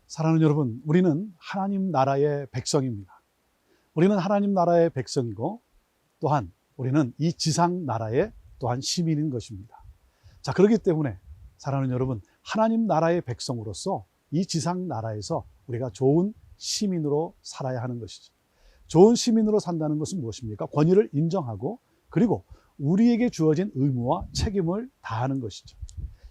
사랑하는 여러분, 우리는 하나님 나라의 백성입니다. 우리는 하나님 나라의 백성이고 또한 우리는 이 지상 나라의 또한 시민인 것입니다. 자, 그렇기 때문에 사랑하는 여러분, 하나님 나라의 백성으로서 이 지상 나라에서 우리가 좋은 시민으로 살아야 하는 것이죠. 좋은 시민으로 산다는 것은 무엇입니까? 권위를 인정하고 그리고 우리에게 주어진 의무와 책임을 다하는 것이죠.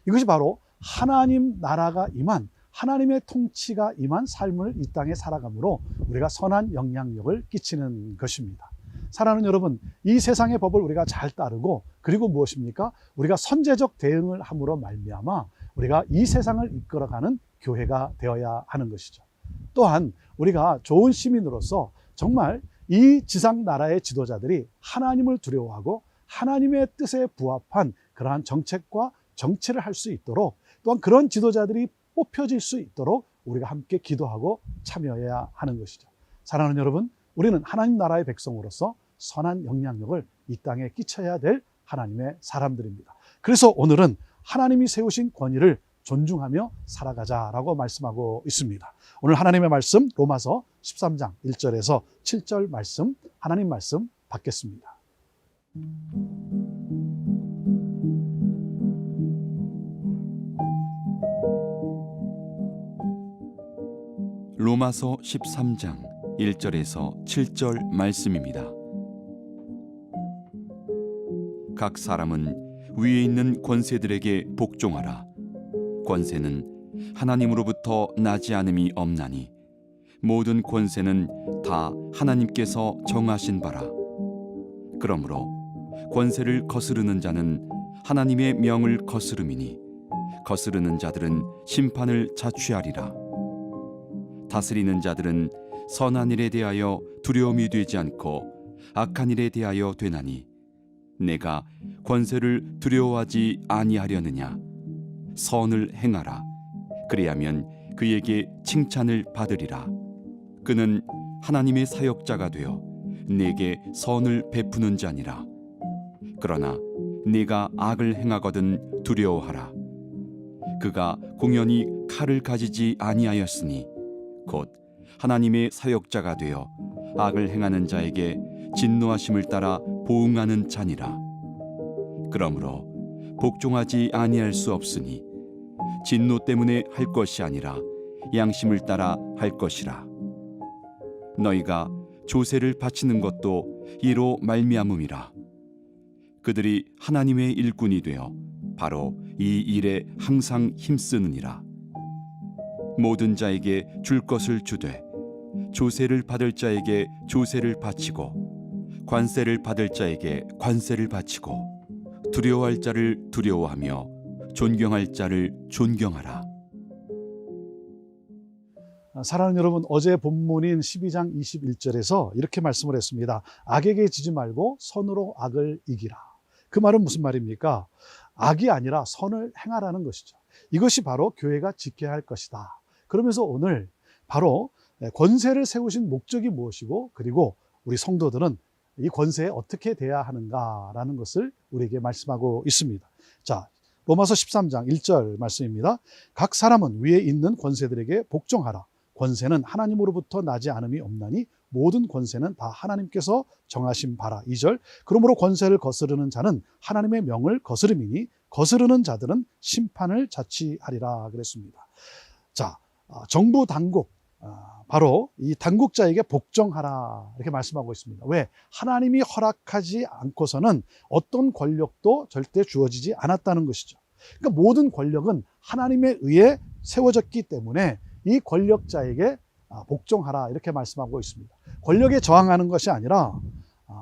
이것이 바로 하나님 나라가 임한, 하나님의 통치가 임한 삶을 이 땅에 살아가므로 우리가 선한 영향력을 끼치는 것입니다. 사랑하는 여러분, 이 세상의 법을 우리가 잘 따르고 그리고 무엇입니까? 우리가 선제적 대응을 함으로 말미암아 우리가 이 세상을 이끌어가는 교회가 되어야 하는 것이죠. 또한 우리가 좋은 시민으로서 정말 이 지상 나라의 지도자들이 하나님을 두려워하고 하나님의 뜻에 부합한 그러한 정책과 정치를 할 수 있도록, 또한 그런 지도자들이 뽑혀질 수 있도록 우리가 함께 기도하고 참여해야 하는 것이죠. 사랑하는 여러분, 우리는 하나님 나라의 백성으로서 선한 영향력을 이 땅에 끼쳐야 될 하나님의 사람들입니다. 그래서 오늘은 하나님이 세우신 권위를 존중하며 살아가자라고 말씀하고 있습니다. 오늘 하나님의 말씀 로마서 13장 1절에서 7절 말씀, 하나님 말씀 받겠습니다. 로마서 13장 1절에서 7절 말씀입니다. 각 사람은 위에 있는 권세들에게 복종하라. 권세는 하나님으로부터 나지 않음이 없나니 모든 권세는 다 하나님께서 정하신 바라. 그러므로 권세를 거스르는 자는 하나님의 명을 거스름이니 거스르는 자들은 심판을 자취하리라. 다스리는 자들은 선한 일에 대하여 두려움이 되지 않고 악한 일에 대하여 되나니 내가 권세를 두려워하지 아니하려느냐. 선을 행하라. 그리하면 그에게 칭찬을 받으리라. 그는 하나님의 사역자가 되어 내게 선을 베푸는 자니라. 그러나 네가 악을 행하거든 두려워하라. 그가 공연히 칼을 가지지 아니하였으니 곧 하나님의 사역자가 되어 악을 행하는 자에게 진노하심을 따라 보응하는 자니라. 그러므로 복종하지 아니할 수 없으니 진노 때문에 할 것이 아니라 양심을 따라 할 것이라. 너희가 조세를 바치는 것도 이로 말미암음이라. 그들이 하나님의 일꾼이 되어 바로 이 일에 항상 힘쓰느니라. 모든 자에게 줄 것을 주되 조세를 받을 자에게 조세를 바치고 관세를 받을 자에게 관세를 바치고 두려워할 자를 두려워하며 존경할 자를 존경하라. 사랑하는 여러분, 어제 본문인 12장 21절에서 이렇게 말씀을 했습니다. 악에게 지지 말고 선으로 악을 이기라. 그 말은 무슨 말입니까? 악이 아니라 선을 행하라는 것이죠. 이것이 바로 교회가 지켜야 할 것이다. 그러면서 오늘 바로 권세를 세우신 목적이 무엇이고 그리고 우리 성도들은 이 권세에 어떻게 대해야 하는가라는 것을 우리에게 말씀하고 있습니다. 자, 로마서 13장 1절 말씀입니다. 각 사람은 위에 있는 권세들에게 복종하라. 권세는 하나님으로부터 나지 않음이 없나니 모든 권세는 다 하나님께서 정하신 바라. 2절, 그러므로 권세를 거스르는 자는 하나님의 명을 거스름이니 거스르는 자들은 심판을 자취하리라 그랬습니다. 자, 정부 당국, 바로 이 당국자에게 복종하라 이렇게 말씀하고 있습니다. 왜? 하나님이 허락하지 않고서는 어떤 권력도 절대 주어지지 않았다는 것이죠. 그러니까 모든 권력은 하나님에 의해 세워졌기 때문에 이 권력자에게 복종하라 이렇게 말씀하고 있습니다. 권력에 저항하는 것이 아니라,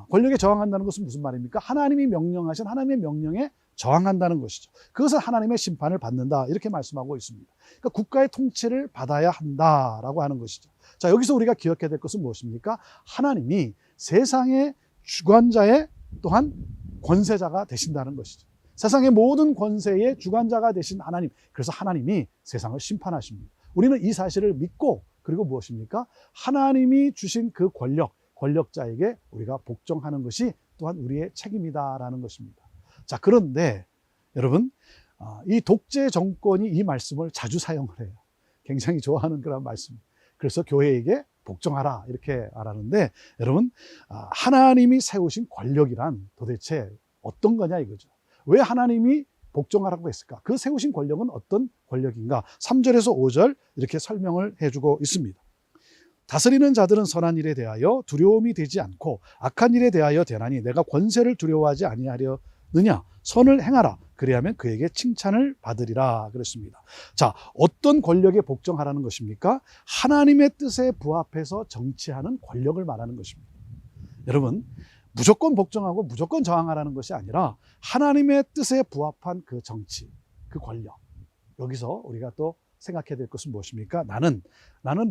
권력에 저항한다는 것은 무슨 말입니까? 하나님이 명령하신 하나님의 명령에 저항한다는 것이죠. 그것은 하나님의 심판을 받는다 이렇게 말씀하고 있습니다. 그러니까 국가의 통치를 받아야 한다라고 하는 것이죠. 자, 여기서 우리가 기억해야 될 것은 무엇입니까? 하나님이 세상의 주관자의 또한 권세자가 되신다는 것이죠. 세상의 모든 권세의 주관자가 되신 하나님, 그래서 하나님이 세상을 심판하십니다. 우리는 이 사실을 믿고, 그리고 무엇입니까? 하나님이 주신 그 권력자에게 우리가 복종하는 것이 또한 우리의 책임이다라는 것입니다. 자, 그런데 여러분, 이 독재 정권이 이 말씀을 자주 사용을 해요. 굉장히 좋아하는 그런 말씀입니다. 그래서 교회에게 복종하라 이렇게 말하는데, 여러분, 하나님이 세우신 권력이란 도대체 어떤 거냐 이거죠. 왜 하나님이 복종하라고 했을까? 그 세우신 권력은 어떤 권력인가? 3절에서 5절 이렇게 설명을 해주고 있습니다. 다스리는 자들은 선한 일에 대하여 두려움이 되지 않고 악한 일에 대하여 되나니 내가 권세를 두려워하지 아니하려느냐? 선을 행하라. 그리하면 그에게 칭찬을 받으리라 그랬습니다. 자, 어떤 권력에 복종하라는 것입니까? 하나님의 뜻에 부합해서 정치하는 권력을 말하는 것입니다. 여러분, 무조건 복종하고 무조건 저항하라는 것이 아니라 하나님의 뜻에 부합한 그 정치, 그 권력. 여기서 우리가 또 생각해야 될 것은 무엇입니까? 나는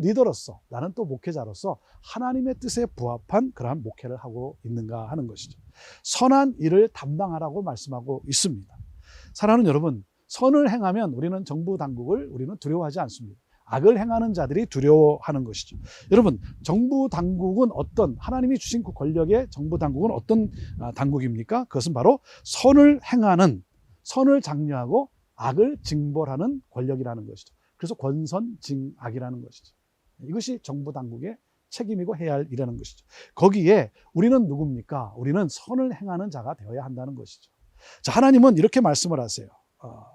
리더로서, 나는 또 목회자로서 하나님의 뜻에 부합한 그러한 목회를 하고 있는가 하는 것이죠. 선한 일을 담당하라고 말씀하고 있습니다. 사랑하는 여러분, 선을 행하면 우리는 정부 당국을 우리는 두려워하지 않습니다. 악을 행하는 자들이 두려워하는 것이죠. 여러분, 정부 당국은 어떤, 하나님이 주신 그 권력의 정부 당국은 어떤 당국입니까? 그것은 바로 선을 행하는, 선을 장려하고 악을 징벌하는 권력이라는 것이죠. 그래서 권선징악이라는 것이죠. 이것이 정부 당국의 책임이고 해야 할 일이라는 것이죠. 거기에 우리는 누굽니까? 우리는 선을 행하는 자가 되어야 한다는 것이죠. 자, 하나님은 이렇게 말씀을 하세요.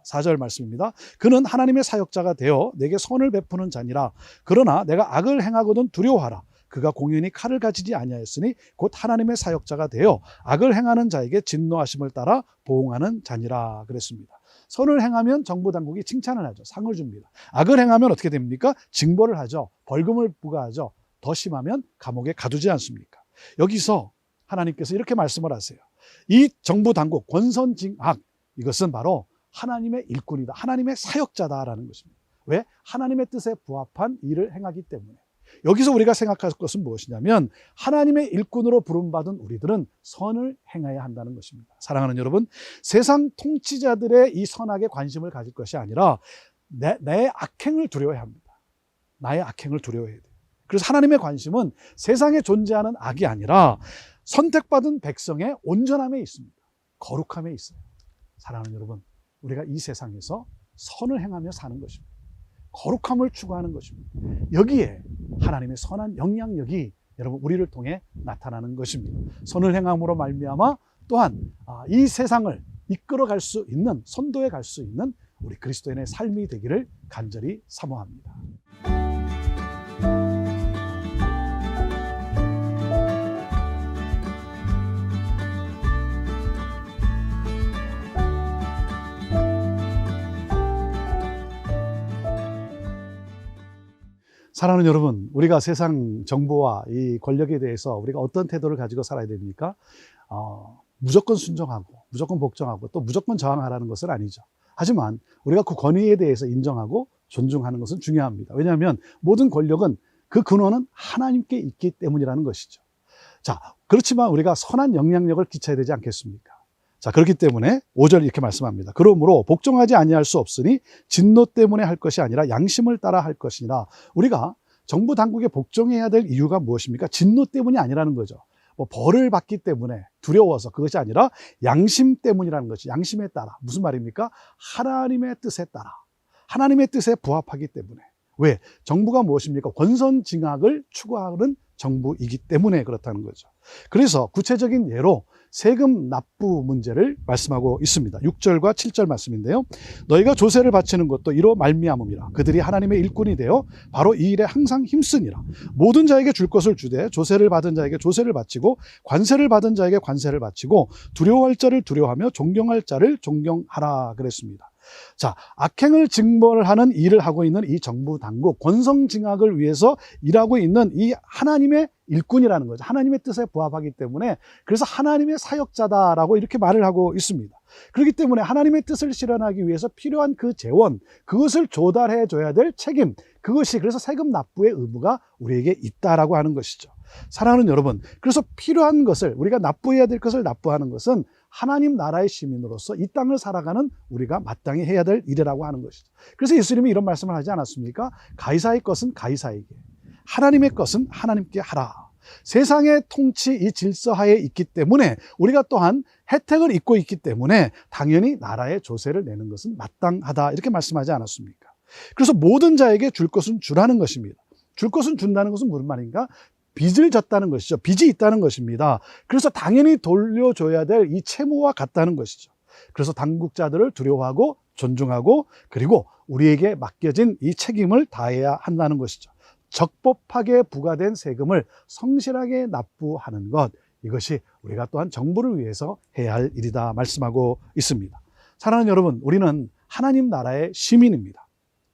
4절 말씀입니다. 그는 하나님의 사역자가 되어 내게 선을 베푸는 자니라. 그러나 내가 악을 행하거든 두려워하라. 그가 공연히 칼을 가지지 아니하였으니 곧 하나님의 사역자가 되어 악을 행하는 자에게 진노하심을 따라 보응하는 자니라 그랬습니다. 선을 행하면 정부 당국이 칭찬을 하죠. 상을 줍니다. 악을 행하면 어떻게 됩니까? 징벌을 하죠. 벌금을 부과하죠. 더 심하면 감옥에 가두지 않습니까? 여기서 하나님께서 이렇게 말씀을 하세요. 이 정부 당국, 권선징악, 이것은 바로 하나님의 일꾼이다. 하나님의 사역자다라는 것입니다. 왜? 하나님의 뜻에 부합한 일을 행하기 때문에. 여기서 우리가 생각할 것은 무엇이냐면 하나님의 일꾼으로 부름받은 우리들은 선을 행해야 한다는 것입니다. 사랑하는 여러분, 세상 통치자들의 이 선악에 관심을 가질 것이 아니라 내 악행을 두려워해야 합니다. 나의 악행을 두려워해야 돼요. 그래서 하나님의 관심은 세상에 존재하는 악이 아니라 선택받은 백성의 온전함에 있습니다. 거룩함에 있어요. 사랑하는 여러분, 우리가 이 세상에서 선을 행하며 사는 것입니다. 거룩함을 추구하는 것입니다. 여기에 하나님의 선한 영향력이 여러분 우리를 통해 나타나는 것입니다. 선을 행함으로 말미암아 또한 이 세상을 이끌어갈 수 있는, 선도해 갈 수 있는 우리 그리스도인의 삶이 되기를 간절히 사모합니다. 사랑하는 여러분, 우리가 세상 정보와 이 권력에 대해서 우리가 어떤 태도를 가지고 살아야 됩니까? 무조건 순종하고 무조건 복종하고 또 무조건 저항하라는 것은 아니죠. 하지만 우리가 그 권위에 대해서 인정하고 존중하는 것은 중요합니다. 왜냐하면 모든 권력은 그 근원은 하나님께 있기 때문이라는 것이죠. 자, 그렇지만 우리가 선한 영향력을 끼쳐야 되지 않겠습니까? 자, 그렇기 때문에 5절 이렇게 말씀합니다. 그러므로 복종하지 아니할 수 없으니 진노 때문에 할 것이 아니라 양심을 따라 할 것이니라. 우리가 정부 당국에 복종해야 될 이유가 무엇입니까? 진노 때문이 아니라는 거죠. 벌을 받기 때문에 두려워서, 그것이 아니라 양심 때문이라는 것이, 양심에 따라. 무슨 말입니까? 하나님의 뜻에 따라, 하나님의 뜻에 부합하기 때문에. 왜? 정부가 무엇입니까? 권선징악을 추구하는 정부이기 때문에 그렇다는 거죠. 그래서 구체적인 예로 세금 납부 문제를 말씀하고 있습니다. 6절과 7절 말씀인데요. 너희가 조세를 바치는 것도 이로 말미암음이라. 그들이 하나님의 일꾼이 되어 바로 이 일에 항상 힘쓰니라. 모든 자에게 줄 것을 주되 조세를 받은 자에게 조세를 바치고 관세를 받은 자에게 관세를 바치고 두려워할 자를 두려워하며 존경할 자를 존경하라 그랬습니다. 자, 악행을 징벌하는 일을 하고 있는 이 정부 당국, 권선징악을 위해서 일하고 있는 이 하나님의 일꾼이라는 거죠. 하나님의 뜻에 부합하기 때문에, 그래서 하나님의 사역자다라고 이렇게 말을 하고 있습니다. 그렇기 때문에 하나님의 뜻을 실현하기 위해서 필요한 그 재원, 그것을 조달해 줘야 될 책임, 그것이, 그래서 세금 납부의 의무가 우리에게 있다라고 하는 것이죠. 사랑하는 여러분, 그래서 필요한 것을, 우리가 납부해야 될 것을 납부하는 것은 하나님 나라의 시민으로서 이 땅을 살아가는 우리가 마땅히 해야 될 일이라고 하는 것이죠. 그래서 예수님이 이런 말씀을 하지 않았습니까? 가이사의 것은 가이사에게, 하나님의 것은 하나님께 하라. 세상의 통치, 이 질서하에 있기 때문에 우리가 또한 혜택을 입고 있기 때문에 당연히 나라의 조세를 내는 것은 마땅하다, 이렇게 말씀하지 않았습니까? 그래서 모든 자에게 줄 것은 주라는 것입니다. 줄 것은 준다는 것은 무슨 말인가? 빚을 졌다는 것이죠. 빚이 있다는 것입니다. 그래서 당연히 돌려줘야 될 이 채무와 같다는 것이죠. 그래서 당국자들을 두려워하고 존중하고 그리고 우리에게 맡겨진 이 책임을 다해야 한다는 것이죠. 적법하게 부과된 세금을 성실하게 납부하는 것, 이것이 우리가 또한 정부를 위해서 해야 할 일이다 말씀하고 있습니다. 사랑하는 여러분, 우리는 하나님 나라의 시민입니다.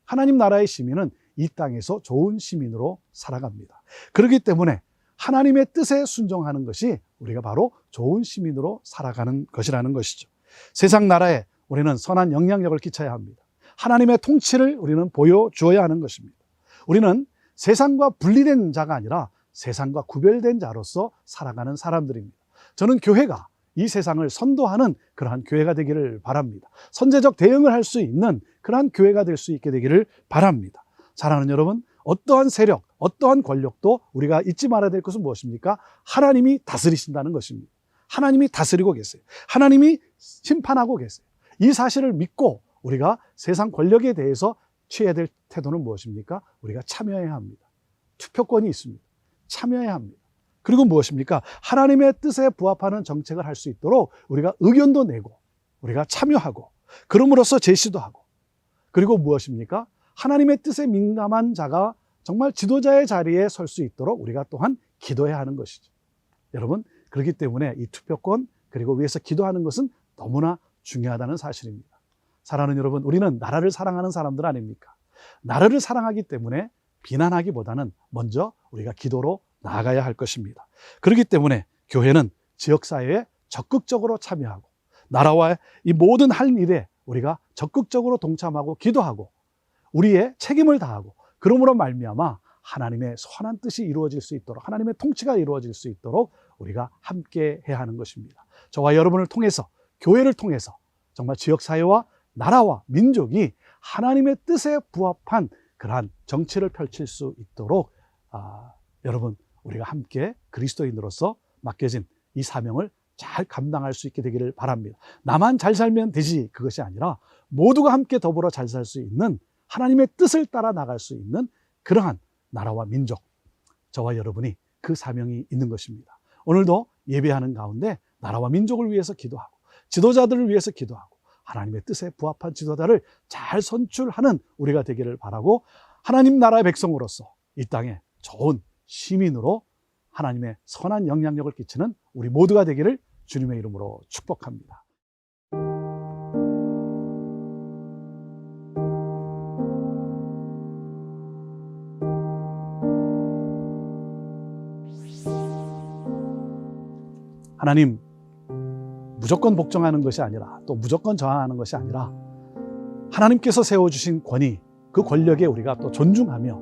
하나님 나라의 시민은 이 땅에서 좋은 시민으로 살아갑니다. 그렇기 때문에 하나님의 뜻에 순종하는 것이 우리가 바로 좋은 시민으로 살아가는 것이라는 것이죠. 세상 나라에 우리는 선한 영향력을 끼쳐야 합니다. 하나님의 통치를 우리는 보여주어야 하는 것입니다. 우리는 세상과 분리된 자가 아니라 세상과 구별된 자로서 살아가는 사람들입니다. 저는 교회가 이 세상을 선도하는 그러한 교회가 되기를 바랍니다. 선제적 대응을 할 수 있는 그러한 교회가 될 수 있게 되기를 바랍니다. 사랑하는 여러분, 어떠한 세력, 어떠한 권력도 우리가 잊지 말아야 될 것은 무엇입니까? 하나님이 다스리신다는 것입니다. 하나님이 다스리고 계세요. 하나님이 심판하고 계세요. 이 사실을 믿고 우리가 세상 권력에 대해서 취해야 될 태도는 무엇입니까? 우리가 참여해야 합니다. 투표권이 있습니다. 참여해야 합니다. 그리고 무엇입니까? 하나님의 뜻에 부합하는 정책을 할 수 있도록 우리가 의견도 내고 우리가 참여하고 그럼으로써 제시도 하고 그리고 무엇입니까? 하나님의 뜻에 민감한 자가 정말 지도자의 자리에 설 수 있도록 우리가 또한 기도해야 하는 것이죠. 여러분, 그렇기 때문에 이 투표권 그리고 위해서 기도하는 것은 너무나 중요하다는 사실입니다. 사랑하는 여러분, 우리는 나라를 사랑하는 사람들 아닙니까? 나라를 사랑하기 때문에 비난하기보다는 먼저 우리가 기도로 나아가야 할 것입니다. 그렇기 때문에 교회는 지역사회에 적극적으로 참여하고 나라와의 이 모든 할 일에 우리가 적극적으로 동참하고 기도하고 우리의 책임을 다하고 그러므로 말미암아 하나님의 선한 뜻이 이루어질 수 있도록 하나님의 통치가 이루어질 수 있도록 우리가 함께 해야 하는 것입니다. 저와 여러분을 통해서 교회를 통해서 정말 지역사회와 나라와 민족이 하나님의 뜻에 부합한 그러한 정치를 펼칠 수 있도록 여러분 우리가 함께 그리스도인으로서 맡겨진 이 사명을 잘 감당할 수 있게 되기를 바랍니다. 나만 잘 살면 되지 그것이 아니라 모두가 함께 더불어 잘 살 수 있는 하나님의 뜻을 따라 나갈 수 있는 그러한 나라와 민족, 저와 여러분이 그 사명이 있는 것입니다. 오늘도 예배하는 가운데 나라와 민족을 위해서 기도하고 지도자들을 위해서 기도하고 하나님의 뜻에 부합한 지도자를 잘 선출하는 우리가 되기를 바라고 하나님 나라의 백성으로서 이 땅에 좋은 시민으로 하나님의 선한 영향력을 끼치는 우리 모두가 되기를 주님의 이름으로 축복합니다. 하나님, 무조건 복종하는 것이 아니라 또 무조건 저항하는 것이 아니라 하나님께서 세워주신 권위, 그 권력에 우리가 또 존중하며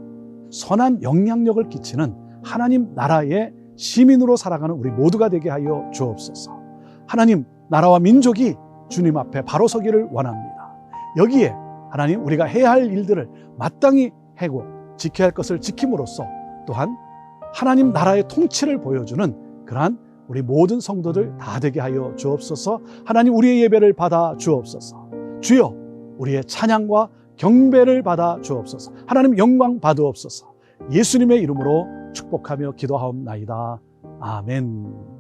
선한 영향력을 끼치는 하나님 나라의 시민으로 살아가는 우리 모두가 되게 하여 주옵소서. 하나님, 나라와 민족이 주님 앞에 바로 서기를 원합니다. 여기에 하나님 우리가 해야 할 일들을 마땅히 하고 지켜야 할 것을 지킴으로써 또한 하나님 나라의 통치를 보여주는 그러한 우리 모든 성도들 다 되게 하여 주옵소서. 하나님, 우리의 예배를 받아 주옵소서. 주여, 우리의 찬양과 경배를 받아 주옵소서. 하나님, 영광 받으옵소서. 예수님의 이름으로 축복하며 기도하옵나이다. 아멘.